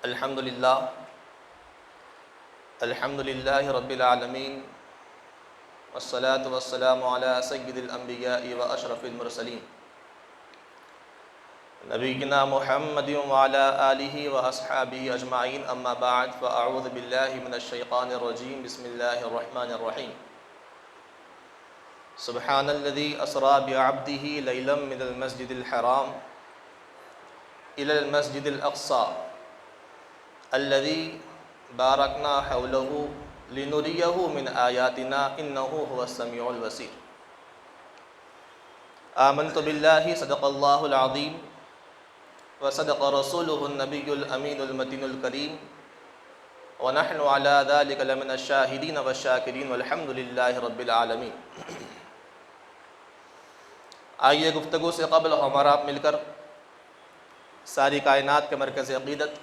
الحمد للہ رب العالمین والصلاة والسلام علی سید الانبیاء واشرف المرسلین نبینا محمد وعلی آلہ واصحابہ اجمعین، اما بعد فاعوذ باللہ من الشیطان الرجیم، بسم اللہ الرحمن الرحیم۔ سبحان الذی اسری بعبدہ لیلا من المسجد الحرام الی المسجد الاقصی الذی بارکنا حولہ لنریہ من آیاتنا انہ هو السمیع البصیر۔ آمنت باللہ صدق اللہ العظیم وصدق رسولہ النبی الامین المتین الکریم ونحن علی ذلک لمن الشاہدین والشاکرین والحمد للہ رب العالمین۔ آئیے گفتگو سے قبل ہمارا آپ مل کر ساری کائنات کے مرکز عقیدت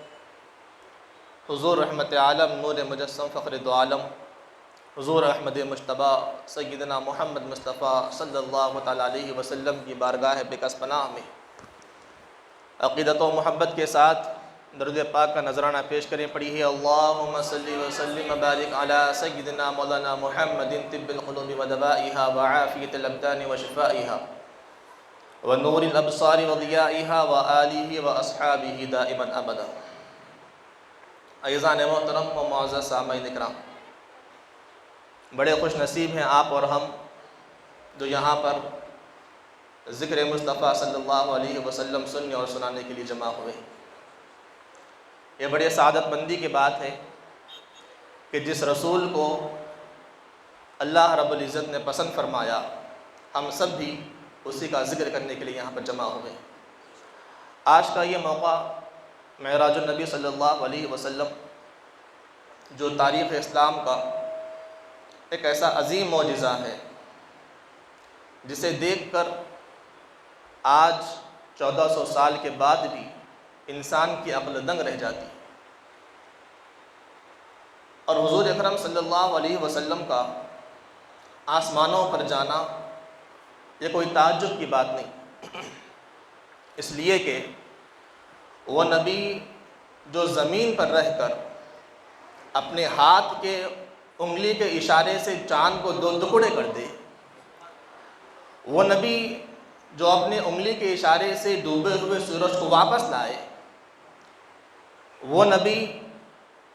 حضور رحمت عالم نور مجسم فخر دو عالم حضور احمد مجتبی سیدنا محمد مصطفیٰ صلی اللہ تعالیٰ علیہ وسلم کی بارگاہ بکس پناہ میں عقیدت و محبت کے ساتھ درود پاک کا نذرانہ پیش کریں۔ پڑھی ہے اللہم صلی وسلم وبارک علی سیدنا مولانا محمد طب القلوب ودوائها وعافیت الابدان وشفائها ونور الابصار وضیائها وآلہ واصحابہ دائما ابدا۔ عزیزان محترم و معزز سامعین اکرام، بڑے خوش نصیب ہیں آپ اور ہم جو یہاں پر ذکر مصطفیٰ صلی اللہ علیہ وسلم سننے اور سنانے کے لیے جمع ہوئے۔ یہ بڑے سعادت مندی کی بات ہے کہ جس رسول کو اللہ رب العزت نے پسند فرمایا، ہم سب بھی اسی کا ذکر کرنے کے لیے یہاں پر جمع ہوئے۔ آج کا یہ موقع معراج النبی صلی اللہ علیہ وسلم جو تاریخ اسلام کا ایک ایسا عظیم معجزہ ہے جسے دیکھ کر آج 1400 سال کے بعد بھی انسان کی عقل دنگ رہ جاتی، اور حضور اکرم صلی اللہ علیہ وسلم کا آسمانوں پر جانا یہ کوئی تعجب کی بات نہیں، اس لیے کہ وہ نبی جو زمین پر رہ کر اپنے ہاتھ کے انگلی کے اشارے سے چاند کو دو ٹکڑے کر دے، وہ نبی جو اپنے انگلی کے اشارے سے ڈوبے ہوئے سورج کو واپس لائے، وہ نبی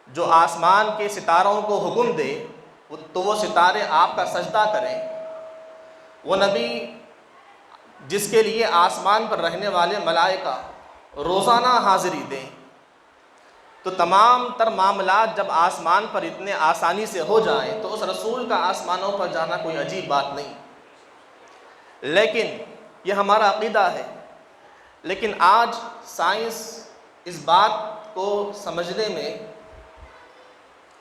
جو آسمان کے ستاروں کو حکم دے تو وہ ستارے آپ کا سجدہ کریں، وہ نبی جس کے لیے آسمان پر رہنے والے ملائکہ روزانہ حاضری دیں، تو تمام تر معاملات جب آسمان پر اتنے آسانی سے ہو جائیں تو اس رسول کا آسمانوں پر جانا کوئی عجیب بات نہیں۔ لیکن یہ ہمارا عقیدہ ہے، لیکن آج سائنس اس بات کو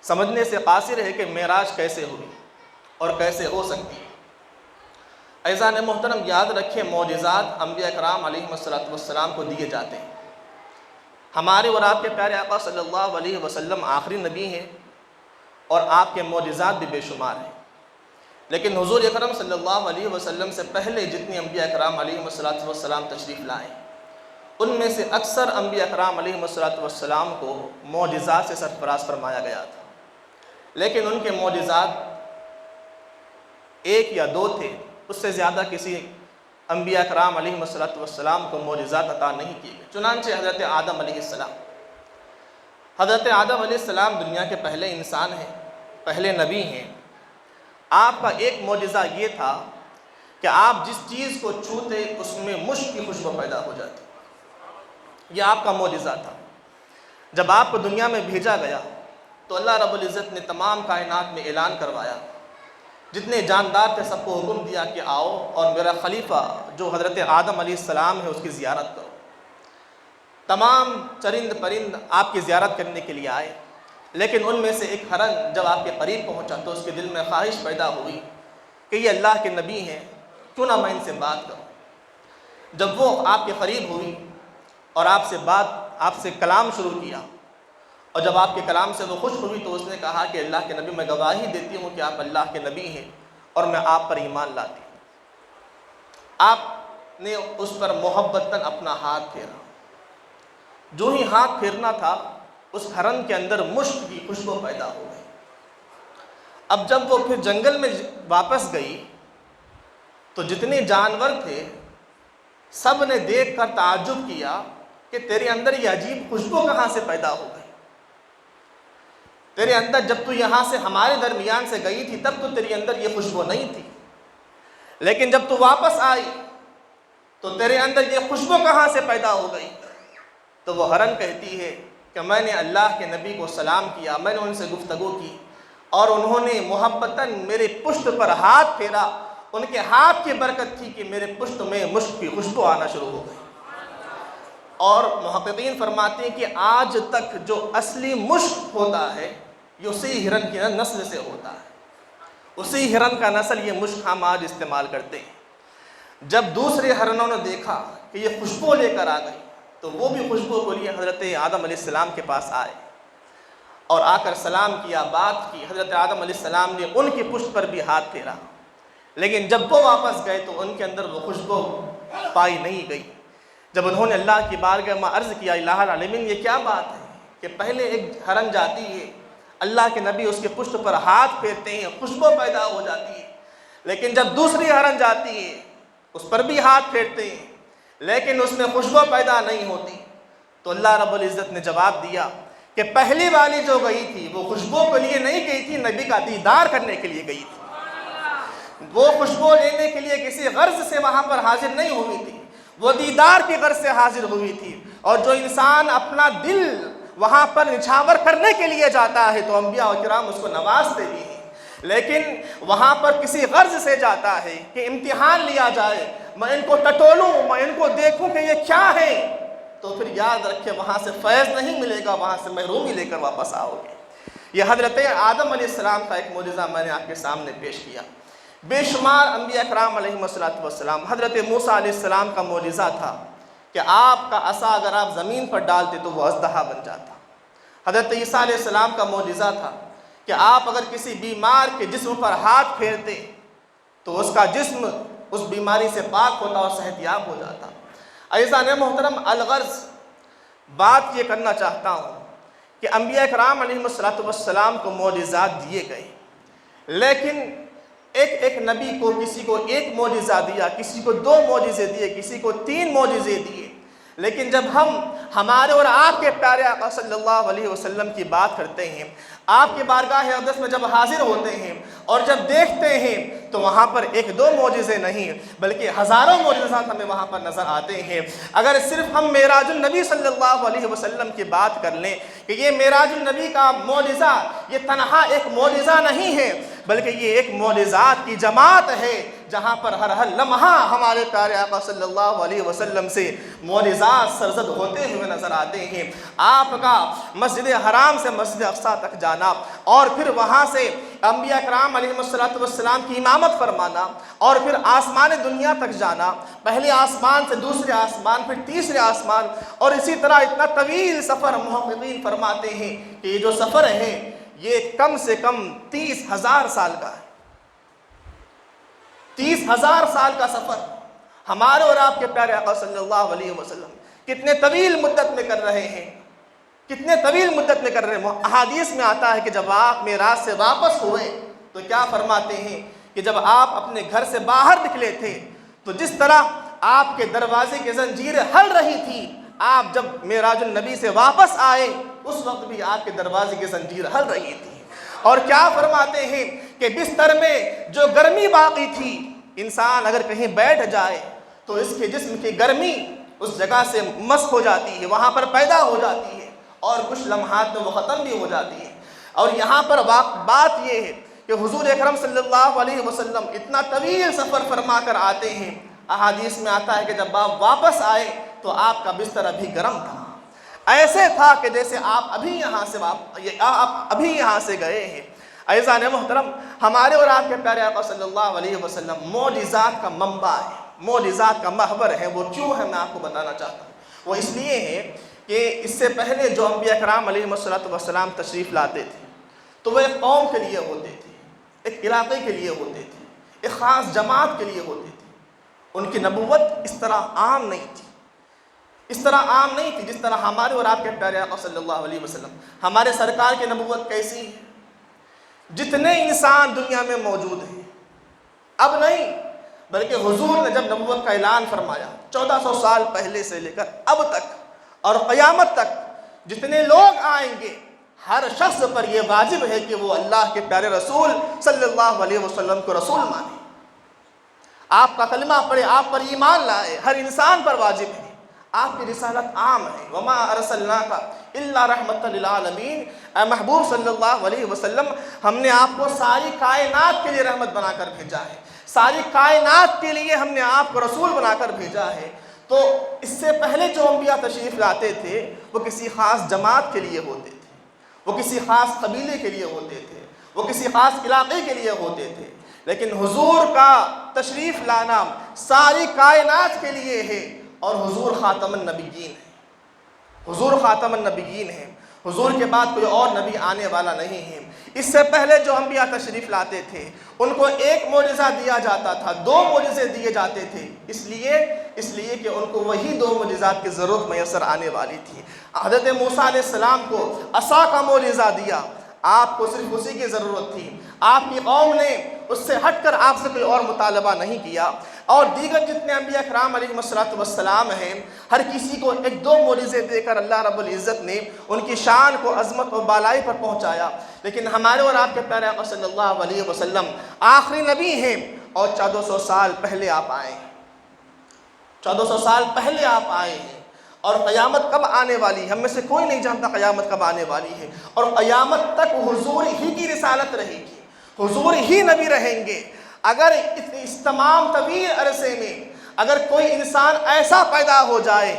سمجھنے سے قاصر ہے کہ معراج کیسے ہوئی اور کیسے ہو سکتی ہے۔ عزیزان محترم، یاد رکھیں معجزات انبیاء کرام علیہ السلام کو دیے جاتے ہیں۔ ہمارے اور آپ کے پیارے آقا صلی اللہ علیہ وسلم آخری نبی ہیں اور آپ کے معجزات بھی بے شمار ہیں، لیکن حضور اکرم صلی اللہ علیہ وسلم سے پہلے جتنی انبیاء کرام علیہ السلام تشریف لائے، ان میں سے اکثر انبیاء کرام علیہ السلام کو معجزات سے سرفراز فرمایا گیا تھا، لیکن ان کے معجزات ایک یا دو تھے، اس سے زیادہ کسی انبیاء کرام علیہ السلام کو معجزات عطا نہیں کیے گئے۔ چنانچہ حضرت آدم علیہ السلام دنیا کے پہلے انسان ہیں، پہلے نبی ہیں۔ آپ کا ایک معجزہ یہ تھا کہ آپ جس چیز کو چھوتے اس میں مشک کی خوشبو پیدا ہو جاتی، یہ آپ کا معجزہ تھا۔ جب آپ کو دنیا میں بھیجا گیا تو اللہ رب العزت نے تمام کائنات میں اعلان کروایا، جتنے جاندار تھے سب کو حکم دیا کہ آؤ اور میرا خلیفہ جو حضرت آدم علیہ السلام ہے اس کی زیارت کرو۔ تمام چرند پرند آپ کی زیارت کرنے کے لیے آئے، لیکن ان میں سے ایک ہرن جب آپ کے قریب پہنچا تو اس کے دل میں خواہش پیدا ہوئی کہ یہ اللہ کے نبی ہیں، کیوں نہ میں ان سے بات کروں۔ جب وہ آپ کے قریب ہوئی اور آپ سے کلام شروع کیا، اور جب آپ کے کلام سے وہ خوش ہوئی تو اس نے کہا کہ اللہ کے نبی، میں گواہی دیتی ہوں کہ آپ اللہ کے نبی ہیں اور میں آپ پر ایمان لاتی ہوں۔ آپ نے اس پر محبتاً اپنا ہاتھ پھیرا۔ جو ہی ہاتھ پھیرنا تھا اس ہرن کے اندر مشک کی خوشبو پیدا ہو گئی۔ اب جب وہ پھر جنگل میں واپس گئی تو جتنے جانور تھے سب نے دیکھ کر تعجب کیا کہ تیرے اندر یہ عجیب خوشبو کہاں سے پیدا ہو گئی؟ تیرے اندر جب تو یہاں سے ہمارے درمیان سے گئی تھی تب تو تیرے اندر یہ خوشبو نہیں تھی، لیکن جب تو واپس آئی تو تیرے اندر یہ خوشبو کہاں سے پیدا ہو گئی؟ تو وہ ہرن کہتی ہے کہ میں نے اللہ کے نبی کو سلام کیا، میں نے ان سے گفتگو کی اور انہوں نے محبتاً میرے پشت پر ہاتھ پھیرا، ان کے ہاتھ کی برکت تھی کہ میرے پشت میں مشک کی خوشبو آنا شروع ہو گئی۔ اور محققین فرماتے ہیں کہ آج تک جو اصلی مشک ہوتا ہے یہ اسی ہرن کی نسل سے ہوتا ہے، اسی ہرن کا نسل یہ مشک ہم آج استعمال کرتے ہیں۔ جب دوسرے ہرنوں نے دیکھا کہ یہ خوشبو لے کر آ گئی تو وہ بھی خوشبو کو لیے حضرت آدم علیہ السلام کے پاس آئے اور آ کر سلام کیا، بات کی۔ حضرت آدم علیہ السلام نے ان کی پشت پر بھی ہاتھ پھیرا، لیکن جب وہ واپس گئے تو ان کے اندر وہ خوشبو پائی نہیں گئی۔ جب انہوں نے اللہ کی بارگاہ میں عرض کیا، الہ العالمین یہ کیا بات ہے کہ پہلے ایک ہرن جاتی ہے، اللہ کے نبی اس کے پشت پر ہاتھ پھیرتے ہیں، خوشبو پیدا ہو جاتی ہے، لیکن جب دوسری ہرن جاتی ہے اس پر بھی ہاتھ پھیرتے ہیں لیکن اس میں خوشبو پیدا نہیں ہوتی۔ تو اللہ رب العزت نے جواب دیا کہ پہلی والی جو گئی تھی وہ خوشبو کے لیے نہیں گئی تھی، نبی کا دیدار کرنے کے لیے گئی تھی۔ وہ خوشبو لینے کے لیے کسی غرض سے وہاں پر حاضر نہیں ہوئی تھی، وہ دیدار کی غرض سے حاضر ہوئی تھی۔ اور جو انسان اپنا دل وہاں پر نچھاور کرنے کے لیے جاتا ہے تو انبیاء کرام اس کو نوازتے بھی ہیں، لیکن وہاں پر کسی غرض سے جاتا ہے کہ امتحان لیا جائے، میں ان کو ٹٹولوں، میں ان کو دیکھوں کہ یہ کیا ہے، تو پھر یاد رکھے وہاں سے فیض نہیں ملے گا، وہاں سے محرومی لے کر واپس آؤ گے۔ یہ حضرت آدم علیہ السلام کا ایک معجزہ میں نے آپ کے سامنے پیش کیا۔ بے شمار انبیاء کرام علیہ السلام، حضرت موسیٰ علیہ السلام کا معجزہ تھا کہ آپ کا عصا اگر آپ زمین پر ڈالتے تو وہ اژدہا بن جاتا۔ حضرت عیسیٰ علیہ السلام کا معجزہ تھا کہ آپ اگر کسی بیمار کے جسم پر ہاتھ پھیرتے تو اس کا جسم اس بیماری سے پاک ہوتا اور صحت یاب ہو جاتا۔ عزیزان محترم، الغرض بات یہ کرنا چاہتا ہوں کہ انبیاء کرام علیہ السلام کو معجزات دیے گئے، لیکن ایک نبی کو کسی کو ایک معجزہ دیا، کسی کو 2 معجزے دیے، کسی کو 3 معجزے دیے، لیکن جب ہم ہمارے اور آپ کے پیارے آقا صلی اللہ علیہ وسلم کی بات کرتے ہیں، آپ کی بارگاہ اقدس میں جب حاضر ہوتے ہیں اور جب دیکھتے ہیں تو وہاں پر 1-2 معجزے نہیں بلکہ ہزاروں معجزات ہمیں وہاں پر نظر آتے ہیں۔ اگر صرف ہم معراج النبی صلی اللہ علیہ وسلم کی بات کر لیں کہ یہ معراج النبی کا معجزہ یہ تنہا ایک معجزہ نہیں ہے بلکہ یہ ایک معجزات کی جماعت ہے، جہاں پر ہر لمحہ ہمارے پیارے آقا صلی اللہ علیہ وسلم سے معجزات سرزد ہوتے ہوئے نظر آتے ہیں۔ آپ کا مسجد حرام سے مسجد اقصیٰ تک جانا اور پھر وہاں سے انبیاء کرام علیہ السلام کی امامت فرمانا اور پھر آسمان دنیا تک جانا، پہلے آسمان سے دوسرے آسمان پھر تیسرے آسمان، اور اسی طرح اتنا طویل سفر محققین فرماتے ہیں کہ یہ جو سفر ہے یہ کم سے کم 30,000 سال کا ہے۔ 30,000 سال کا سفر ہمارے اور آپ کے پیارے آقا صلی اللہ علیہ وسلم کتنے طویل مدت میں کر رہے ہیں، کتنے طویل مدت میں کر رہے ہیں۔ احادیث میں آتا ہے کہ جب آپ معراج سے واپس ہوئے تو کیا فرماتے ہیں کہ جب آپ اپنے گھر سے باہر نکلے تھے تو جس طرح آپ کے دروازے کی زنجیریں ہل رہی تھی، آپ جب معراج النبی سے واپس آئے اس وقت بھی آپ کے دروازے کی زنجیر ہل رہی تھی۔ اور کیا فرماتے ہیں کہ بستر میں جو گرمی باقی تھی، انسان اگر کہیں بیٹھ جائے تو اس کے جسم کی گرمی اس جگہ سے مسح ہو جاتی ہے، وہاں پر پیدا ہو جاتی ہے اور کچھ لمحات میں وہ ختم بھی ہو جاتی ہے۔ اور یہاں پر بات یہ ہے کہ حضور اکرم صلی اللہ علیہ وسلم اتنا طویل سفر فرما کر آتے ہیں، احادیث میں آتا ہے کہ جب آپ واپس آئے تو آپ کا بستر ابھی گرم تھا، ایسے تھا کہ جیسے آپ ابھی یہاں سے گئے ہیں۔ عزیزان محترم، ہمارے اور آپ کے پیارے آقا صلی اللہ علیہ وسلم معجزات کا منبع ہے، معجزات کا محور ہے۔ وہ کیوں ہے میں آپ کو بتانا چاہتا ہوں۔ وہ اس لیے ہے کہ اس سے پہلے جو انبیاء کرام علیہ السلام تشریف لاتے تھے تو وہ ایک قوم کے لیے ہوتے تھے، ایک علاقے کے لیے ہوتے تھے، ایک خاص جماعت کے لیے ہوتے تھے۔ ان کی نبوت اس طرح عام نہیں تھی۔ اس طرح عام نہیں تھی جس طرح ہمارے اور آپ کے پیارے آقا صلی اللہ علیہ وسلم. ہمارے سرکار کی نبوت کیسی ہے؟ جتنے انسان دنیا میں موجود ہیں، اب نہیں بلکہ حضور نے جب نبوت کا اعلان فرمایا 1400 سال پہلے سے لے کر اب تک اور قیامت تک جتنے لوگ آئیں گے، ہر شخص پر یہ واجب ہے کہ وہ اللہ کے پیارے رسول صلی اللہ علیہ وسلم کو رسول مانے، آپ کا کلمہ پڑھے، آپ پر ایمان لائے. ہر انسان پر واجب ہے. آپ کی رسالت عام ہے. وما ارسلناک الا رحمۃ للعالمین. اے محبوب صلی اللہ علیہ وسلم، ہم نے آپ کو ساری کائنات کے لیے رحمت بنا کر بھیجا ہے، ساری کائنات کے لیے ہم نے آپ کو رسول بنا کر بھیجا ہے. تو اس سے پہلے جو انبیاء تشریف لاتے تھے وہ کسی خاص جماعت کے لیے ہوتے تھے، وہ کسی خاص قبیلے کے لیے ہوتے تھے، وہ کسی خاص علاقے کے لیے ہوتے تھے. لیکن حضور کا تشریف لانا ساری کائنات کے لیے ہے، اور حضور خاتم النبیین ہے. حضور خاتم النبیین ہے. حضور کے بعد کوئی اور نبی آنے والا نہیں ہے. اس سے پہلے جو انبیاء تشریف لاتے تھے ان کو ایک معجزہ دیا جاتا تھا، 2 معجزے دیے جاتے تھے، اس لیے کہ ان کو وہی 2 معجزات کی ضرورت میسر آنے والی تھی. حضرت موسیٰ علیہ السلام کو عصا کا معجزہ دیا، آپ کو صرف اسی کی ضرورت تھی. آپ کی قوم نے اس سے ہٹ کر آپ سے کوئی اور مطالبہ نہیں کیا. اور دیگر جتنے انبیاء کرام علیہ السلام ہیں، ہر کسی کو 1-2 معجزے دے کر اللہ رب العزت نے ان کی شان کو عظمت و بالائی پر پہنچایا. لیکن ہمارے اور آپ کے پیارے آقا صلی اللہ علیہ وسلم آخری نبی ہیں، اور 1400 سال پہلے آپ آئے ہیں. 1400 سال پہلے آپ آئے ہیں. اور قیامت کب آنے والی ہے؟ ہم میں سے کوئی نہیں جانتا قیامت کب آنے والی ہے. اور قیامت تک حضور ہی کی رسالت رہے گی، حضور ہی نبی رہیں گے. اگر اس تمام طویل عرصے میں اگر کوئی انسان ایسا پیدا ہو جائے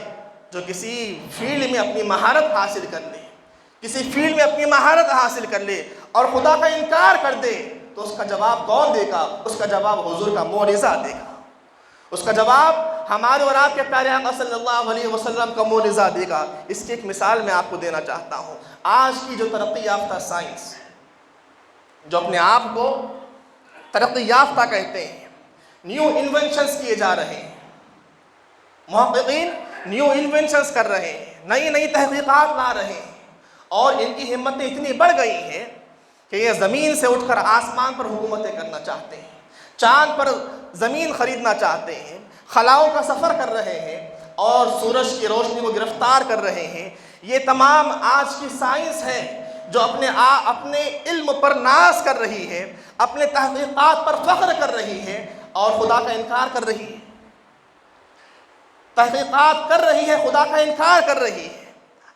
جو کسی فیلڈ میں اپنی مہارت حاصل کر لے، کسی فیلڈ میں اپنی مہارت حاصل کر لے اور خدا کا انکار کر دے، تو اس کا جواب کون دے گا؟ اس کا جواب حضور کا معجزہ دے گا. اس کا جواب ہمارے اور آپ کے پیارے آقا صلی اللہ علیہ وسلم کا معجزہ دے گا. اس کی ایک مثال میں آپ کو دینا چاہتا ہوں. آج کی جو ترقی یافتہ سائنس، جو اپنے آپ کو ترقی یافتہ کہتے ہیں، نیو انوینشنز کیے جا رہے ہیں، محققین نیو انوینشنز کر رہے ہیں، نئی تحقیقات لا رہے ہیں، اور ان کی ہمتیں اتنی بڑھ گئی ہیں کہ یہ زمین سے اٹھ کر آسمان پر حکومتیں کرنا چاہتے ہیں، چاند پر زمین خریدنا چاہتے ہیں، خلاؤں کا سفر کر رہے ہیں، اور سورج کی روشنی کو گرفتار کر رہے ہیں. یہ تمام آج کی سائنس ہے جو اپنے علم پر ناز کر رہی ہے، اپنے تحقیقات پر فخر کر رہی ہے، اور خدا کا انکار کر رہی ہے. تحقیقات کر رہی ہے، خدا کا انکار کر رہی ہے.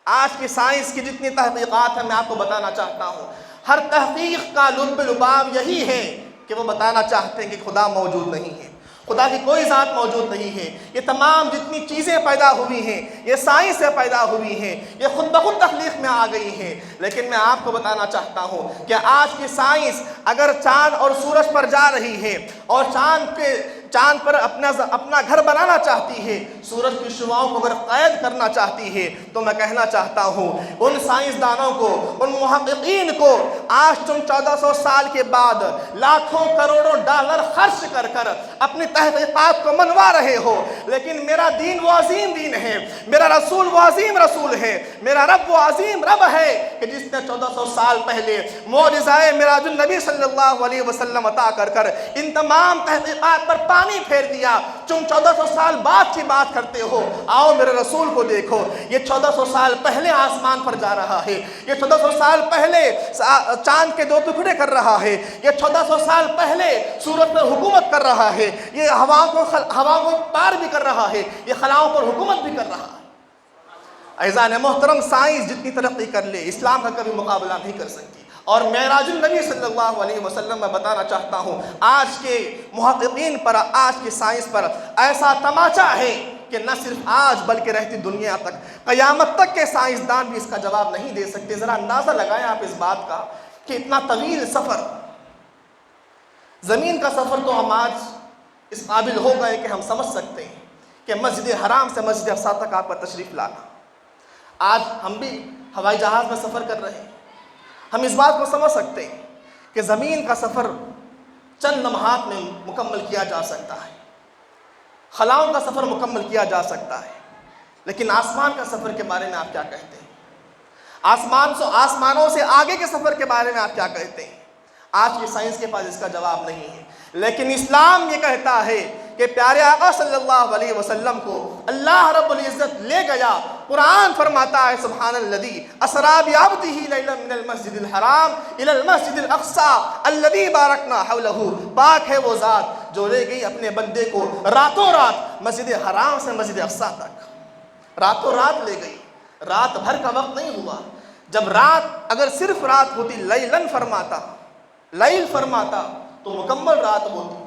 آج کی سائنس کی جتنی تحقیقات ہیں میں آپ کو بتانا چاہتا ہوں، ہر تحقیق کا لب لباب یہی ہے کہ وہ بتانا چاہتے ہیں کہ خدا موجود نہیں ہے، خدا کی کوئی ذات موجود نہیں ہے. یہ تمام جتنی چیزیں پیدا ہوئی ہیں یہ سائنس سے پیدا ہوئی ہیں، یہ خود بخود تخلیق میں آ گئی ہیں. لیکن میں آپ کو بتانا چاہتا ہوں کہ آج کی سائنس اگر چاند اور سورج پر جا رہی ہے اور چاند پر اپنا گھر بنانا چاہتی ہے، سورج کی شعاؤں کو اگر قید کرنا چاہتی ہے، تو میں کہنا چاہتا ہوں ان سائنسدانوں کو، ان محققین کو آج تم 1400 سال کے بعد لاکھوں کروڑوں ڈالر خرچ کر اپنی تحقیقات کو منوا رہے ہو، لیکن میرا دین وہ عظیم دین ہے، میرا رسول وہ عظیم رسول ہے، میرا رب وہ عظیم رب ہے کہ جس نے 1400 سال پہلے معجزہ معراج النبی صلی اللہ علیہ وسلم عطا کر ان تمام تحقیقات پر پانی پھیر دیا. تم 1400 سال بعد کی بات کرتے ہو. آؤ میرے رسول کو دیکھو، یہ 1400 سال پہلے آسمان پر جا رہا ہے، یہ 1400 سال پہلے چاند کے 2 ٹکڑے کر رہا ہے، یہ 1400 سال پہلے سورج پر حکومت کر رہا ہے، یہ ہواؤں کو پار بھی کر رہا ہے، یہ خلاؤں پر حکومت بھی کر رہا ہے. عزیزان محترم، سائنس جتنی ترقی کر لے اسلام کا کبھی مقابلہ نہیں کر سکتی. اور معراج النبی صلی اللہ علیہ وسلم میں بتانا چاہتا ہوں آج کے محققین پر، آج کی سائنس پر ایسا تماچا ہے کہ نہ صرف آج بلکہ رہتی دنیا تک، قیامت تک کے سائنسدان بھی اس کا جواب نہیں دے سکتے. ذرا اندازہ لگائیں آپ اس بات کا کہ اتنا طویل سفر، زمین کا سفر تو ہم آج اس قابل ہو گئے کہ ہم سمجھ سکتے ہیں کہ مسجد حرام سے مسجد اقصیٰ تک آپ کا تشریف لانا. آج ہم بھی ہوائی جہاز میں سفر کر رہے ہیں، ہم اس بات کو سمجھ سکتے ہیں کہ زمین کا سفر چند لمحات میں مکمل کیا جا سکتا ہے، خلاؤں کا سفر مکمل کیا جا سکتا ہے. لیکن آسمان کا سفر کے بارے میں آپ کیا کہتے ہیں؟ آسمانوں سے آگے کے سفر کے بارے میں آپ کیا کہتے ہیں؟ آج کی سائنس کے پاس اس کا جواب نہیں ہے، لیکن اسلام یہ کہتا ہے کہ پیارے آقا صلی اللہ علیہ وسلم کو اللہ رب العزت لے گیا۔ قرآن فرماتا ہے سبحان الذی اسری بعبدہ لیلا من المسجد الحرام الی المسجد الاقصی الذی بارکنا حولہ، پاک ہے وہ ذات جو لے گئی اپنے بندے کو راتوں رات مسجد حرام سے مسجد اقصی تک، راتوں رات لے گئی، رات بھر کا وقت نہیں ہوا۔ جب رات اگر صرف رات ہوتی، لیلن فرماتا، لیل فرماتا تو مکمل رات ہوتی،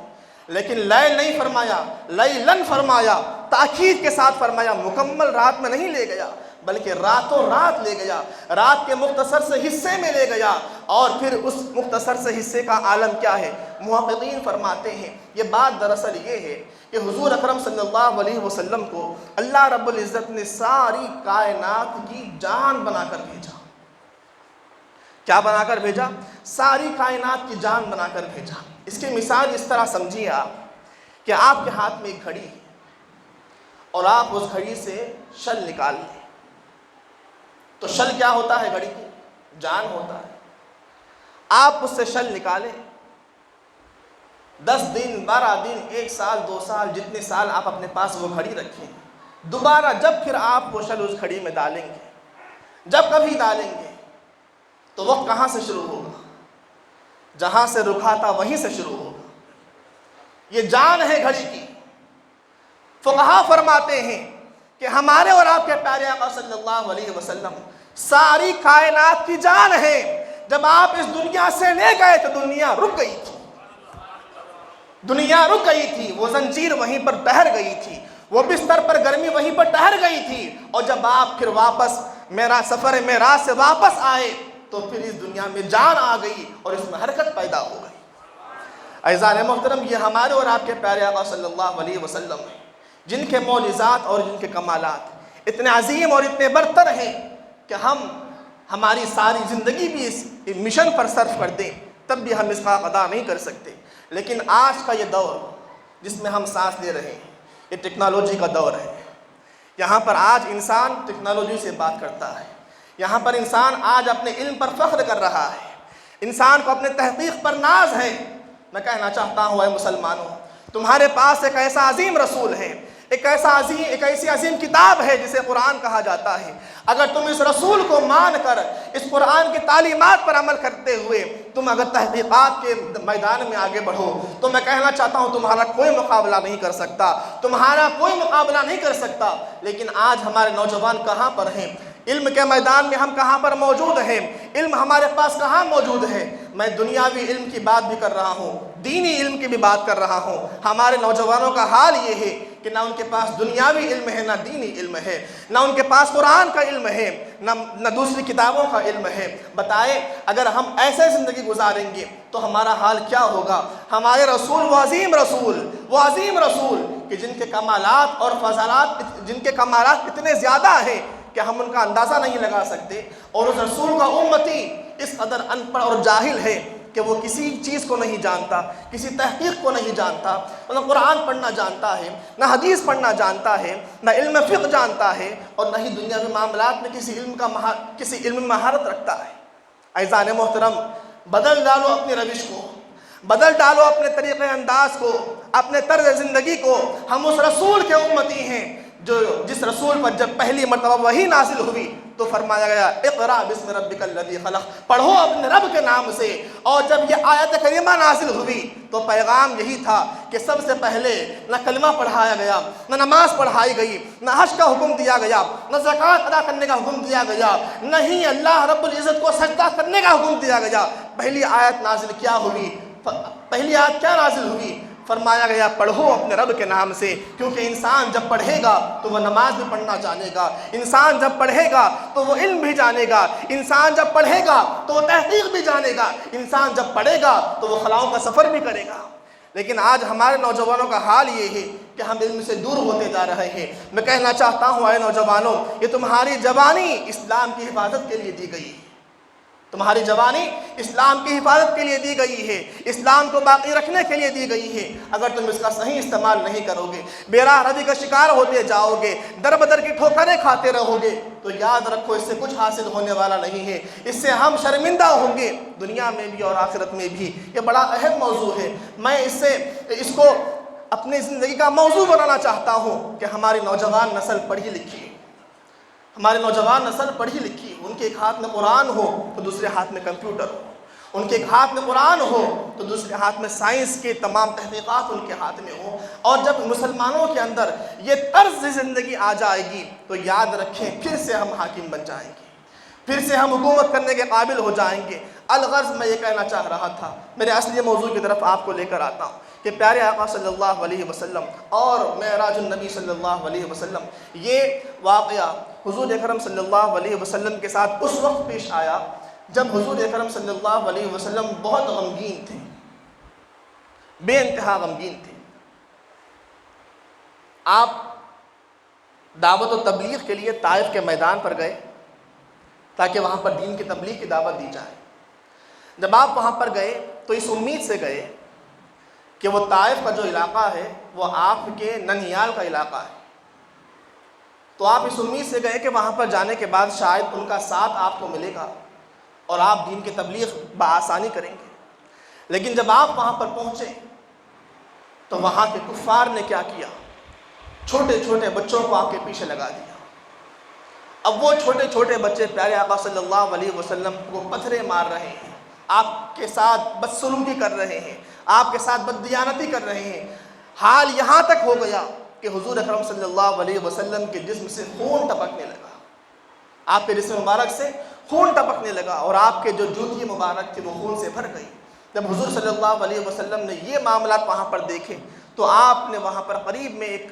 لیکن لیل نہیں فرمایا، لیلن فرمایا، تاکید کے ساتھ فرمایا، مکمل رات میں نہیں لے گیا بلکہ راتوں رات لے گیا، رات کے مختصر سے حصے میں لے گیا۔ اور پھر اس مختصر سے حصے کا عالم کیا ہے؟ محققین فرماتے ہیں یہ بات دراصل یہ ہے کہ حضور اکرم صلی اللہ علیہ وسلم کو اللہ رب العزت نے ساری کائنات کی جان بنا کر بھیجا۔ کیا بنا کر بھیجا؟ ساری کائنات کی جان بنا کر بھیجا۔ اس کی مثال اس طرح سمجھیے آپ کہ آپ کے ہاتھ میں ایک گھڑی ہے اور آپ اس گھڑی سے شل نکال لیں، تو شل کیا ہوتا ہے؟ گھڑی کی جان ہوتا ہے۔ آپ اس سے شل نکالیں، 10 دن 12 دن 1 سال 2 سال جتنے سال آپ اپنے پاس وہ گھڑی رکھیں، دوبارہ جب پھر آپ وہ شل اس گھڑی میں ڈالیں گے، جب کبھی ڈالیں گے تو وقت کہاں سے شروع ہوگا؟ جہاں سے رکا تھا وہیں سے شروع ہوگا۔ یہ جان ہے گھڑی کی۔ فقہا فرماتے ہیں کہ ہمارے اور آپ کے پیارے آقا صلی اللہ علیہ وسلم ساری کائنات کی جان ہے۔ جب آپ اس دنیا سے لے گئے تو دنیا رک گئی تھی، دنیا رک گئی تھی، وہ زنجیر وہیں پر ٹہر گئی تھی، وہ بستر پر گرمی وہیں پر ٹہر گئی تھی۔ اور جب آپ پھر واپس سفر معراج سے واپس آئے تو پھر اس دنیا میں جان آ گئی اور اس میں حرکت پیدا ہو گئی۔ اعزان محترم، یہ ہمارے اور آپ کے پیارے آقا صلی اللہ علیہ وسلم ہیں جن کے معجزات اور جن کے کمالات اتنے عظیم اور اتنے برتر ہیں کہ ہم ہماری ساری زندگی بھی اس مشن پر صرف کر دیں تب بھی ہم اس کا ادا نہیں کر سکتے۔ لیکن آج کا یہ دور جس میں ہم سانس لے رہے ہیں یہ ٹیکنالوجی کا دور ہے۔ یہاں پر آج انسان ٹیکنالوجی سے بات کرتا ہے، یہاں پر انسان آج اپنے علم پر فخر کر رہا ہے، انسان کو اپنے تحقیق پر ناز ہے۔ میں کہنا چاہتا ہوں اے مسلمانوں، تمہارے پاس ایک ایسا عظیم رسول ہے، ایک ایسی عظیم کتاب ہے جسے قرآن کہا جاتا ہے۔ اگر تم اس رسول کو مان کر اس قرآن کی تعلیمات پر عمل کرتے ہوئے تم اگر تحقیقات کے میدان میں آگے بڑھو تو میں کہنا چاہتا ہوں تمہارا کوئی مقابلہ نہیں کر سکتا، تمہارا کوئی مقابلہ نہیں کر سکتا۔ لیکن آج ہمارے نوجوان کہاں پر ہیں؟ علم کے میدان میں ہم کہاں پر موجود ہیں؟ علم ہمارے پاس کہاں موجود ہے؟ میں دنیاوی علم کی بات بھی کر رہا ہوں، دینی علم کی بھی بات کر رہا ہوں۔ ہمارے نوجوانوں کا حال یہ ہے کہ نہ ان کے پاس دنیاوی علم ہے، نہ دینی علم ہے، نہ ان کے پاس قرآن کا علم ہے، نہ دوسری کتابوں کا علم ہے۔ بتائیں اگر ہم ایسے زندگی گزاریں گے تو ہمارا حال کیا ہوگا؟ ہمارے رسول وہ عظیم رسول کہ جن کے کمالات اور فضائلات، جن کے کمالات اتنے زیادہ ہیں کہ ہم ان کا اندازہ نہیں لگا سکتے، اور اس رسول کا امتی اس قدر ان پڑھ اور جاہل ہے کہ وہ کسی چیز کو نہیں جانتا، کسی تحقیق کو نہیں جانتا، نہ قرآن پڑھنا جانتا ہے، نہ حدیث پڑھنا جانتا ہے، نہ علم فقہ جانتا ہے، اور نہ ہی دنیاوی معاملات میں کسی علم میں مہارت رکھتا ہے۔ اعزان محترم، بدل ڈالو اپنی روش کو، بدل ڈالو اپنے طریقے انداز کو، اپنے طرز زندگی کو۔ ہم اس رسول کے امتی ہیں جس رسول پر جب پہلی مرتبہ وحی نازل ہوئی تو فرمایا گیا اقرا بسم ربک الذی خلق، پڑھو اپنے رب کے نام سے۔ اور جب یہ آیت کریمہ نازل ہوئی تو پیغام یہی تھا کہ سب سے پہلے نہ کلمہ پڑھایا گیا، نہ نماز پڑھائی گئی، نہ حج کا حکم دیا گیا، نہ زکوٰۃ ادا کرنے کا حکم دیا گیا، نہ ہی اللہ رب العزت کو سجدہ کرنے کا حکم دیا گیا۔ پہلی آیت نازل کیا ہوئی؟ پہلی آیت کیا نازل ہوئی؟ فرمایا گیا پڑھو اپنے رب کے نام سے، کیونکہ انسان جب پڑھے گا تو وہ نماز بھی پڑھنا جانے گا، انسان جب پڑھے گا تو وہ علم بھی جانے گا، انسان جب پڑھے گا تو وہ تحقیق بھی جانے گا، انسان جب پڑھے گا تو وہ خلاؤں کا سفر بھی کرے گا۔ لیکن آج ہمارے نوجوانوں کا حال یہ ہے کہ ہم علم سے دور ہوتے جا رہے ہیں۔ میں کہنا چاہتا ہوں اے نوجوانوں، یہ تمہاری جوانی اسلام کی حفاظت کے لیے دی گئی ہے، تمہاری جوانی اسلام کی حفاظت کے لیے دی گئی ہے، اسلام کو باقی رکھنے کے لیے دی گئی ہے۔ اگر تم اس کا صحیح استعمال نہیں کرو گے، بے راہ روی کا شکار ہوتے جاؤ گے، در بدر کی ٹھوکریں کھاتے رہو گے، تو یاد رکھو اس سے کچھ حاصل ہونے والا نہیں ہے، اس سے ہم شرمندہ ہوں گے دنیا میں بھی اور آخرت میں بھی۔ یہ بڑا اہم موضوع ہے، میں اس کو اپنی زندگی کا موضوع بنانا چاہتا ہوں کہ ہماری نوجوان نسل پڑھی لکھی، ہماری نوجوان نسل پڑھی لکھی، ان کے ایک ہاتھ میں قرآن ہو تو دوسرے ہاتھ میں کمپیوٹر ہو، ان کے ایک ہاتھ میں قرآن ہو تو دوسرے ہاتھ میں سائنس کے تمام تحقیقات ان کے ہاتھ میں ہوں۔ اور جب مسلمانوں کے اندر یہ طرز زندگی آ جائے گی تو یاد رکھیں پھر سے ہم حاکم بن جائیں گے، پھر سے ہم حکومت کرنے کے قابل ہو جائیں گے۔ الغرض میں یہ کہنا چاہ رہا تھا، میرے اصلی موضوع کی طرف آپ کو لے کر آتا ہوں کہ پیارے آقا صلی اللہ علیہ وسلم اور معراج النبی صلی اللہ علیہ وسلم، یہ واقعہ حضور اکرم صلی اللہ علیہ وسلم کے ساتھ اس وقت پیش آیا جب حضور اکرم صلی اللہ علیہ وسلم بہت غمگین تھے، بے انتہا غمگین تھے۔ آپ دعوت و تبلیغ کے لیے طائف کے میدان پر گئے تاکہ وہاں پر دین کی تبلیغ کی دعوت دی جائے۔ جب آپ وہاں پر گئے تو اس امید سے گئے کہ وہ طائف کا جو علاقہ ہے وہ آپ کے ننیال کا علاقہ ہے، تو آپ اس امید سے گئے کہ وہاں پر جانے کے بعد شاید ان کا ساتھ آپ کو ملے گا اور آپ دین کی تبلیغ بآسانی کریں گے۔ لیکن جب آپ وہاں پر پہنچے تو وہاں کے کفار نے کیا کیا، چھوٹے چھوٹے بچوں کو آپ کے پیچھے لگا دیا۔ اب وہ چھوٹے چھوٹے بچے پیارے آقا صلی اللہ علیہ وسلم کو پتھرے مار رہے ہیں، آپ کے ساتھ بدسلوکی کر رہے ہیں، آپ کے ساتھ بددیانتی کر رہے ہیں۔ حال یہاں تک ہو گیا کہ حضور اکرم صلی اللہ علیہ وسلم کے جسم سے خون ٹپکنے لگا، آپ کے جسم مبارک سے خون ٹپکنے لگا اور آپ کے جو جوتی مبارک تھی وہ خون سے بھر گئی۔ جب حضور صلی اللہ علیہ وسلم نے یہ معاملات وہاں پر دیکھے تو آپ نے وہاں پر قریب میں ایک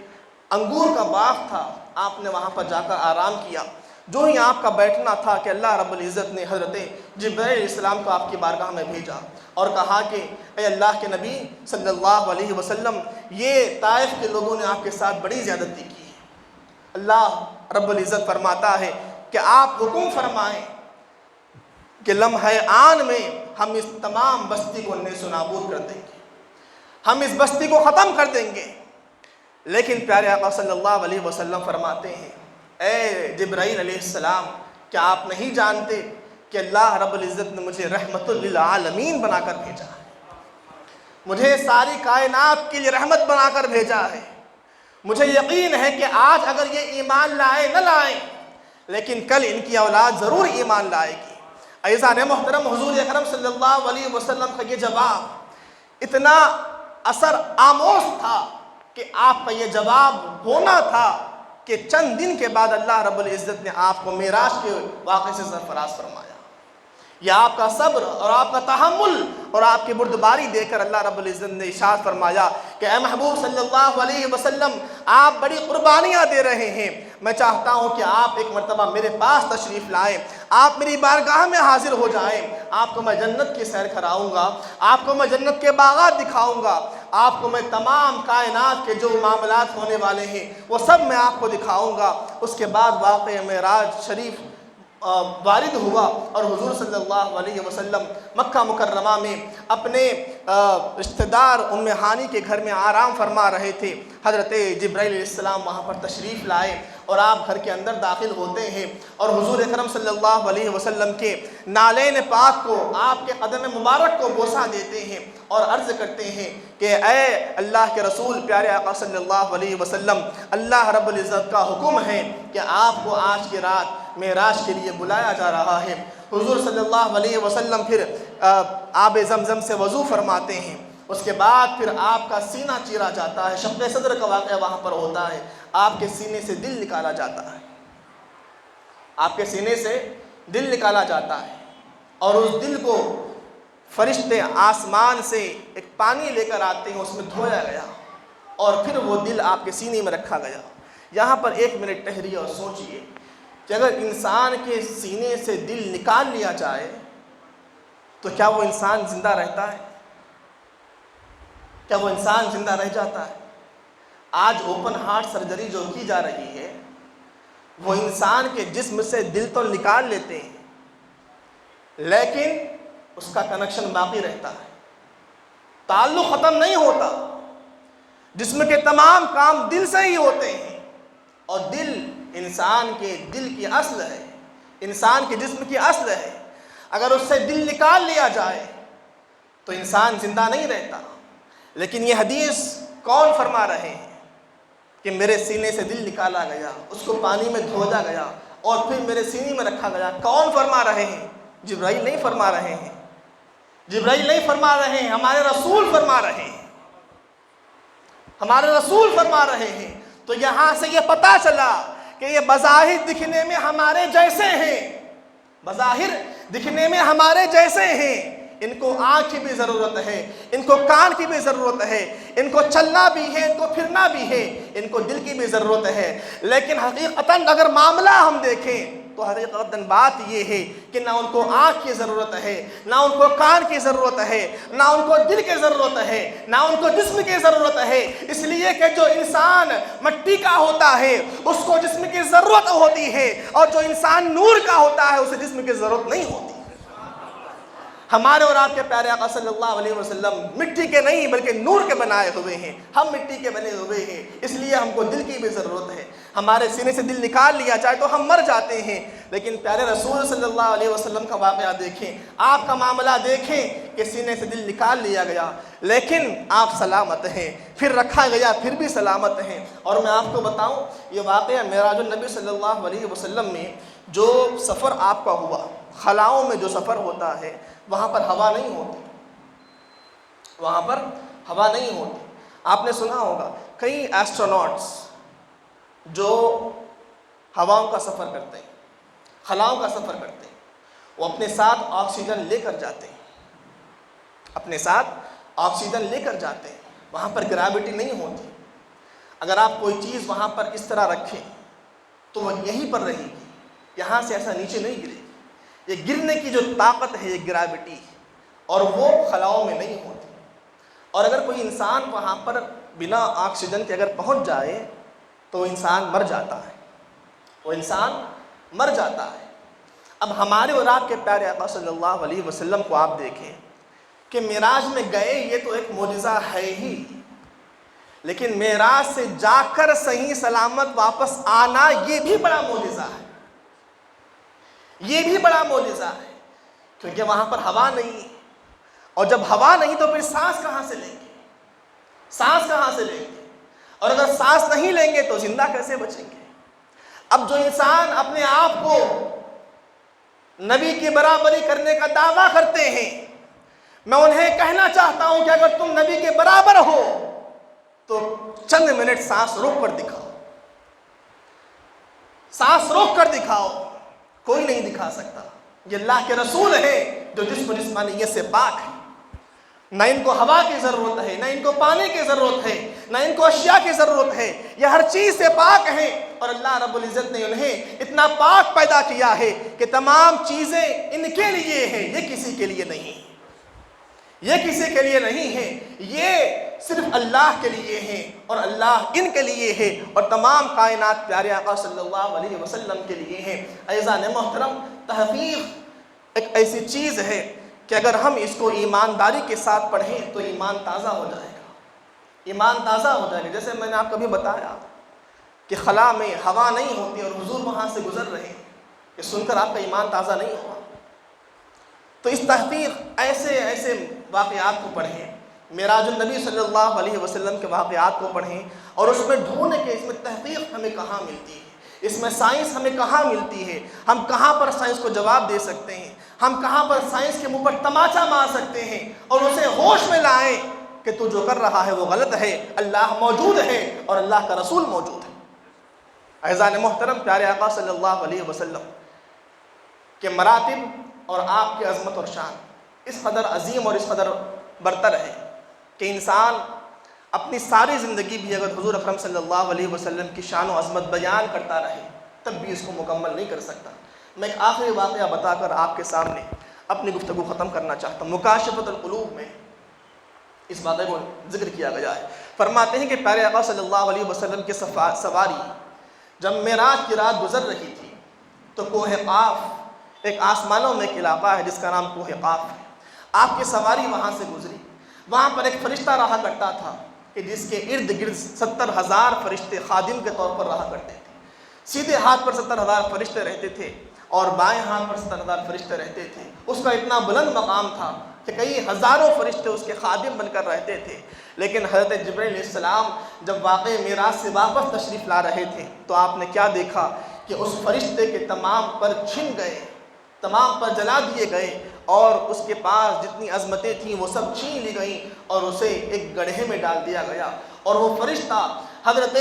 انگور کا باغ تھا، آپ نے وہاں پر جا کر آرام کیا۔ جو ہی آپ کا بیٹھنا تھا کہ اللہ رب العزت نے حضرت جبرائیل علیہ السلام کو آپ کی بارگاہ میں بھیجا اور کہا کہ اے اللہ کے نبی صلی اللہ علیہ وسلم، یہ طائف کے لوگوں نے آپ کے ساتھ بڑی زیادتی کی ہے۔ اللہ رب العزت فرماتا ہے کہ آپ حکم فرمائیں کہ لمحہ آن میں ہم اس تمام بستی کو نیست و نابود کر دیں گے، ہم اس بستی کو ختم کر دیں گے۔ لیکن پیارے آقا صلی اللہ علیہ وسلم فرماتے ہیں اے جبرائیل علیہ السلام، کیا آپ نہیں جانتے کہ اللہ رب العزت نے مجھے رحمت للعالمین بنا کر بھیجا ہے، مجھے ساری کائنات کے لیے رحمت بنا کر بھیجا ہے۔ مجھے یقین ہے کہ آج اگر یہ ایمان لائے نہ لائیں لیکن کل ان کی اولاد ضرور ایمان لائے گی۔ عزیزان محترم، حضور اکرم صلی اللہ علیہ وسلم کا یہ جواب اتنا اثر آموز تھا کہ آپ کا یہ جواب ہونا تھا کہ چند دن کے بعد اللہ رب العزت نے آپ کو معراج کے واقعے سے سرفراز فرمایا۔ یہ آپ کا صبر اور آپ کا تحمل اور آپ کی بردباری دے کر اللہ رب العزت نے ارشاد فرمایا کہ اے محبوب صلی اللہ علیہ وسلم، آپ بڑی قربانیاں دے رہے ہیں، میں چاہتا ہوں کہ آپ ایک مرتبہ میرے پاس تشریف لائیں، آپ میری بارگاہ میں حاضر ہو جائیں، آپ کو میں جنت کی سیر کراؤں گا، آپ کو میں جنت کے باغات دکھاؤں گا، آپ کو میں تمام کائنات کے جو معاملات ہونے والے ہیں وہ سب میں آپ کو دکھاؤں گا۔ اس کے بعد واقعہ معراج شریف وارد ہوا اور حضور صلی اللہ علیہ وسلم مکہ مکرمہ میں اپنے رشتہ دار ام ہانی کے گھر میں آرام فرما رہے تھے۔ حضرت جبرائیل علیہ السلام وہاں پر تشریف لائے اور آپ گھر کے اندر داخل ہوتے ہیں اور حضور اکرم صلی اللہ علیہ وسلم کے نالین پاک کو، آپ کے قدم مبارک کو بوسہ دیتے ہیں اور عرض کرتے ہیں کہ اے اللہ کے رسول پیارے آقا صلی اللہ علیہ وسلم، اللہ رب العزت کا حکم ہے کہ آپ کو آج کی رات معراج کے لیے بلایا جا رہا ہے۔ حضور صلی اللہ علیہ وسلم پھر آب زمزم سے وضو فرماتے ہیں، اس کے بعد پھر آپ کا سینہ چیرا جاتا ہے، شق صدر کا واقعہ وہاں پر ہوتا ہے، آپ کے سینے سے دل نکالا جاتا ہے، آپ کے سینے سے دل نکالا جاتا ہے اور اس دل کو فرشتے آسمان سے ایک پانی لے کر آتے ہیں، اس میں دھویا گیا اور پھر وہ دل آپ کے سینے میں رکھا گیا۔ یہاں پر ایک منٹ ٹھہریے اور سوچئے کہ اگر انسان کے سینے سے دل نکال لیا جائے تو کیا وہ انسان زندہ رہتا ہے؟ کیا وہ انسان زندہ رہ جاتا ہے؟ آج اوپن ہارٹ سرجری جو کی جا رہی ہے وہ انسان کے جسم سے دل تو نکال لیتے ہیں لیکن اس کا کنیکشن باقی رہتا ہے، تعلق ختم نہیں ہوتا۔ جسم کے تمام کام دل سے ہی ہوتے ہیں، اور دل انسان کے دل کی اصل ہے، انسان کے جسم کی اصل ہے۔ اگر اس سے دل نکال لیا جائے تو انسان زندہ نہیں رہتا۔ لیکن یہ حدیث کون فرما رہے ہیں کہ میرے سینے سے دل نکالا گیا، اس کو پانی میں دھویا گیا اور پھر میرے سینے میں رکھا گیا؟ کون فرما رہے ہیں؟ جبرائیل نہیں فرما رہے ہیں، جبرائیل نہیں فرما رہے ہیں، ہمارے رسول فرما رہے ہیں، ہمارے رسول فرما رہے ہیں۔ تو یہاں سے یہ پتہ چلا کہ یہ بظاہر دکھنے میں ہمارے جیسے ہیں، بظاہر دکھنے میں ہمارے جیسے ہیں، ان کو آنکھ کی بھی ضرورت ہے، ان کو کان کی بھی ضرورت ہے، ان کو چلنا بھی ہے، ان کو پھرنا بھی ہے، ان کو دل کی بھی ضرورت ہے۔ لیکن حقیقتاً اگر معاملہ ہم دیکھیں تو حقیقتاً بات یہ ہے کہ نہ ان کو آنکھ کی ضرورت ہے، نہ ان کو کان کی ضرورت ہے، نہ ان کو دل کی ضرورت ہے، نہ ان کو جسم کی ضرورت ہے۔ اس لیے کہ جو انسان مٹی کا ہوتا ہے اس کو جسم کی ضرورت ہوتی ہے، اور جو انسان نور کا ہوتا ہے اسے جسم کی ضرورت نہیں ہوتی۔ ہمارے اور آپ کے پیارے آقا صلی اللہ علیہ وسلم مٹی کے نہیں بلکہ نور کے بنائے ہوئے ہیں، ہم مٹی کے بنے ہوئے ہیں، اس لیے ہم کو دل کی بھی ضرورت ہے۔ ہمارے سینے سے دل نکال لیا جائے تو ہم مر جاتے ہیں، لیکن پیارے رسول صلی اللہ علیہ وسلم کا واقعہ دیکھیں، آپ کا معاملہ دیکھیں کہ سینے سے دل نکال لیا گیا لیکن آپ سلامت ہیں، پھر رکھا گیا پھر بھی سلامت ہیں۔ اور میں آپ کو بتاؤں یہ واقعہ معراج النبی صلی اللہ علیہ وسلم میں جو سفر آپ کا ہوا، خلاؤں میں جو سفر ہوتا ہے وہاں پر ہوا نہیں ہوتی، وہاں پر ہوا نہیں ہوتی۔ آپ نے سنا ہوگا کئی ایسٹروناٹس جو ہواؤں کا سفر کرتے ہیں، خلاؤں کا سفر کرتے ہیں، وہ اپنے ساتھ آکسیجن لے کر جاتے ہیں، اپنے ساتھ آکسیجن لے کر جاتے ہیں۔ وہاں پر گریوٹی نہیں ہوتی، اگر آپ کوئی چیز وہاں پر اس طرح رکھیں تو وہ یہیں پر رہے گی، یہاں سے ایسا نیچے نہیں گرے گی۔ یہ گرنے کی جو طاقت ہے یہ گریوٹی، اور وہ خلاؤں میں نہیں ہوتی۔ اور اگر کوئی انسان وہاں پر بنا آکسیجن کے اگر پہنچ جائے تو وہ انسان مر جاتا ہے، وہ انسان مر جاتا ہے۔ اب ہمارے اور آپ کے پیارے آقا صلی اللہ علیہ وسلم کو آپ دیکھیں کہ معراج میں گئے، یہ تو ایک معجزہ ہے ہی، لیکن معراج سے جا کر صحیح سلامت واپس آنا یہ بھی بڑا معجزہ ہے، یہ بھی بڑا معجزہ ہے، کیونکہ وہاں پر ہوا نہیں ہے، اور جب ہوا نہیں تو پھر سانس کہاں سے لیں گے، سانس کہاں سے لیں گے، اور اگر سانس نہیں لیں گے تو زندہ کیسے بچیں گے۔ اب جو انسان اپنے آپ کو نبی کی برابری کرنے کا دعویٰ کرتے ہیں، میں انہیں کہنا چاہتا ہوں کہ اگر تم نبی کے برابر ہو تو چند منٹ سانس روک کر دکھاؤ، سانس روک کر دکھاؤ، کوئی نہیں دکھا سکتا۔ یہ اللہ کے رسول ہیں جو جسم و جسمانیت سے پاک ہیں، نہ ان کو ہوا کی ضرورت ہے، نہ ان کو پانی کی ضرورت ہے، نہ ان کو اشیاء کی ضرورت ہے، یہ ہر چیز سے پاک ہیں۔ اور اللہ رب العزت نے انہیں اتنا پاک پیدا کیا ہے کہ تمام چیزیں ان کے لیے ہیں، یہ کسی کے لیے نہیں، یہ کسی کے لیے نہیں ہے، یہ صرف اللہ کے لیے ہیں اور اللہ ان کے لیے ہے، اور تمام کائنات پیارے آقا صلی اللہ علیہ وسلم کے لیے ہیں۔ عزیزان محترم، تحقیق ایک ایسی چیز ہے کہ اگر ہم اس کو ایمانداری کے ساتھ پڑھیں تو ایمان تازہ ہو جائے گا، ایمان تازہ ہو جائے گا۔ جیسے میں نے آپ کو بھی بتایا کہ خلا میں ہوا نہیں ہوتی اور حضور وہاں سے گزر رہے ہیں، یہ سن کر آپ کا ایمان تازہ نہیں ہوا۔ تو اس تحقیق ایسے ایسے واقعات کو پڑھیں، معراج النبی صلی اللہ علیہ وسلم کے واقعات کو پڑھیں، اور اس میں ڈھونڈیں کہ اس میں تحقیق ہمیں کہاں ملتی ہے، اس میں سائنس ہمیں کہاں ملتی ہے، ہم کہاں پر سائنس کو جواب دے سکتے ہیں، ہم کہاں پر سائنس کے منہ پر تماچا مار سکتے ہیں اور اسے ہوش میں لائیں کہ تو جو کر رہا ہے وہ غلط ہے، اللہ موجود ہے اور اللہ کا رسول موجود ہے۔ اعزان محترم، پیارے آقا صلی اللہ علیہ وسلم کے مراتب اور آپ کی عظمت اور شان اس قدر عظیم اور اس قدر برتر ہے کہ انسان اپنی ساری زندگی بھی اگر حضور اکرم صلی اللہ علیہ وسلم کی شان و عظمت بیان کرتا رہے تب بھی اس کو مکمل نہیں کر سکتا۔ میں ایک آخری واقعہ بتا کر آپ کے سامنے اپنی گفتگو ختم کرنا چاہتا ہوں۔ مکاشفۃ القلوب میں اس بات کو ذکر کیا گیا ہے، فرماتے ہیں کہ پیارے آقا صلی اللہ علیہ وسلم کی سواری جب معراج کی رات گزر رہی تھی تو کوہ قاف ایک آسمانوں میں ایک علاقہ ہے جس کا نام کوہ قاف ہے۔ آپ کی سواری وہاں سے گزری، وہاں پر ایک فرشتہ رہا کرتا تھا کہ جس کے ارد گرد 70,000 فرشتے خادم کے طور پر رہا کرتے تھے۔ سیدھے ہاتھ پر 70,000 فرشتے رہتے تھے اور بائیں ہاتھ پر 70,000 فرشتے رہتے تھے۔ اس کا اتنا بلند مقام تھا کہ کئی ہزاروں فرشتے اس کے خادم بن کر رہتے تھے۔ لیکن حضرت جبرائیل علیہ السلام جب واقع معراج سے واپس تشریف لا رہے تھے تو آپ نے کیا دیکھا کہ اس فرشتے کے تمام پر چھن گئے، تمام پر جلا دیے گئے، اور اس کے پاس جتنی عظمتیں تھیں وہ سب چھین لی گئیں اور اسے ایک گڑھے میں ڈال دیا گیا۔ اور وہ فرشتہ حضرت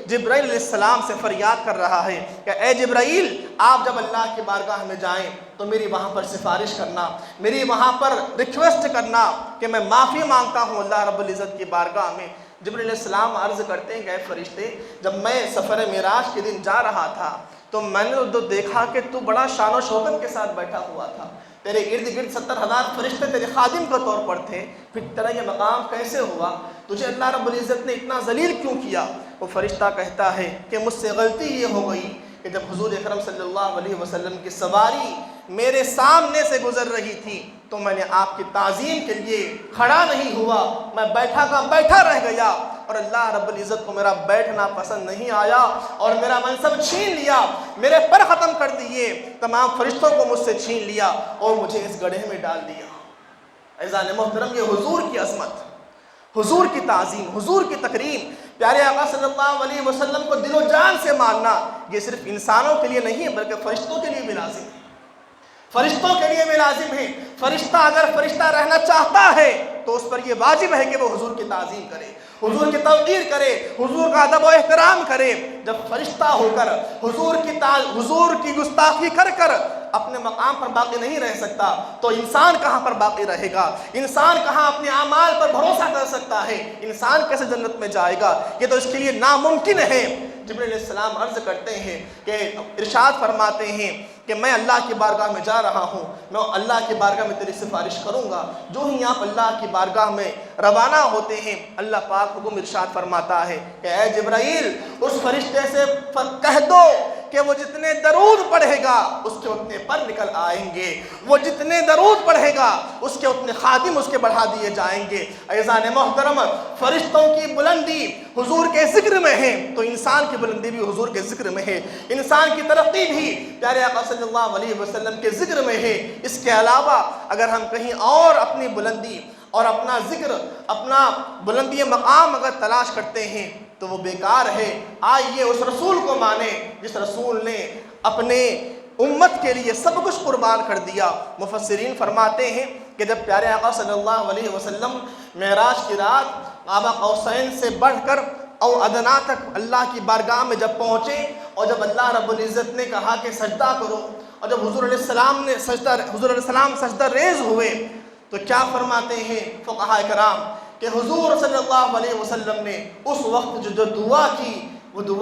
جبرائیل علیہ السلام سے فریاد کر رہا ہے کہ اے جبرائیل، آپ جب اللہ کی بارگاہ میں جائیں تو میری وہاں پر سفارش کرنا، میری وہاں پر ریکویسٹ کرنا کہ میں معافی مانگتا ہوں اللہ رب العزت کی بارگاہ میں۔ جبرائیل علیہ السلام عرض کرتے ہیں کہ اے فرشتے، جب میں سفر معراج کے دن جا رہا تھا تو میں نے تو دیکھا کہ تو بڑا شان و شوکت کے ساتھ بیٹھا ہوا تھا، تیرے ارد گرد 70,000 فرشتے تیرے خادم کے طور پر تھے، پھر تیرا یہ مقام کیسے ہوا؟ تجھے اللہ رب العزت نے اتنا ذلیل کیوں کیا؟ وہ فرشتہ کہتا ہے کہ مجھ سے غلطی یہ ہو گئی کہ جب حضور اکرم صلی اللہ علیہ وسلم کی سواری میرے سامنے سے گزر رہی تھی تو میں نے آپ کی تعظیم کے لیے کھڑا نہیں ہوا، میں بیٹھا کا بیٹھا رہ گیا، اور اللہ رب العزت کو میرا بیٹھنا پسند نہیں آیا اور میرا منصب چھین لیا، میرے پر ختم کر دیے، تمام فرشتوں کو مجھ سے چھین لیا اور مجھے اس گڑھے میں ڈال دیا۔ عزیزان محترم، یہ حضور کی عظمت، حضور کی تعظیم، حضور کی تکریم، پیارے آقا صلی اللہ علیہ وسلم کو دل و جان سے ماننا، یہ صرف انسانوں کے لیے نہیں بلکہ فرشتوں کے لیے بھی لازم ہے، فرشتوں کے لیے بھی لازم ہے۔ فرشتہ اگر فرشتہ رہنا چاہتا ہے تو اس پر یہ واجب ہے کہ وہ حضور کی تعظیم کرے، حضور کی توقیر کرے، حضور کا ادب و احترام کرے۔ جب فرشتہ ہو کر حضور کی گستاخی کر کر اپنے مقام پر باقی نہیں رہ سکتا تو انسان کہاں پر باقی رہے گا؟ انسان کہاں اپنے اعمال پر بھروسہ کر سکتا ہے؟ انسان کیسے جنت میں جائے گا؟ یہ تو اس کے لیے ناممکن ہے۔ جبرائیل علیہ السلام عرض کرتے ہیں کہ ارشاد فرماتے ہیں کہ میں اللہ کی بارگاہ میں جا رہا ہوں، میں اللہ کی بارگاہ میں تیری سفارش کروں گا۔ جو ہی آپ اللہ کی بارگاہ میں روانہ ہوتے ہیں اللہ پاک حکم ارشاد فرماتا ہے کہ اے جبرائیل، اس فرشتے سے کہہ دو کہ وہ جتنے درود پڑھے گا اس کے اتنے پر نکل آئیں گے، وہ جتنے درود پڑھے گا اس کے اتنے خادم اس کے بڑھا دیے جائیں گے۔ عزیزان محترم، فرشتوں کی بلندی حضور کے ذکر میں ہے تو انسان کی بلندی بھی حضور کے ذکر میں ہے، انسان کی ترقی بھی پیارے آقا صلی اللہ علیہ وسلم کے ذکر میں ہے۔ اس کے علاوہ اگر ہم کہیں اور اپنی بلندی اور اپنا ذکر، اپنا بلندی مقام اگر تلاش کرتے ہیں تو وہ بیکار ہے۔ آئیے اس رسول کو مانیں جس رسول نے اپنے امت کے لیے سب کچھ قربان کر دیا۔ مفسرین فرماتے ہیں کہ جب پیارے آقا صلی اللہ علیہ وسلم معراج کی رات قاب قوسین سے بڑھ کر او ادنا تک اللہ کی بارگاہ میں جب پہنچے اور جب اللہ رب العزت نے کہا کہ سجدہ کرو، اور جب حضور علیہ السلام سجدہ ریز ہوئے تو کیا فرماتے ہیں فقہاء کرام کہ حضور صلی اللہ علیہ وسلم نے اس وقت جو دعا کی وہ دعا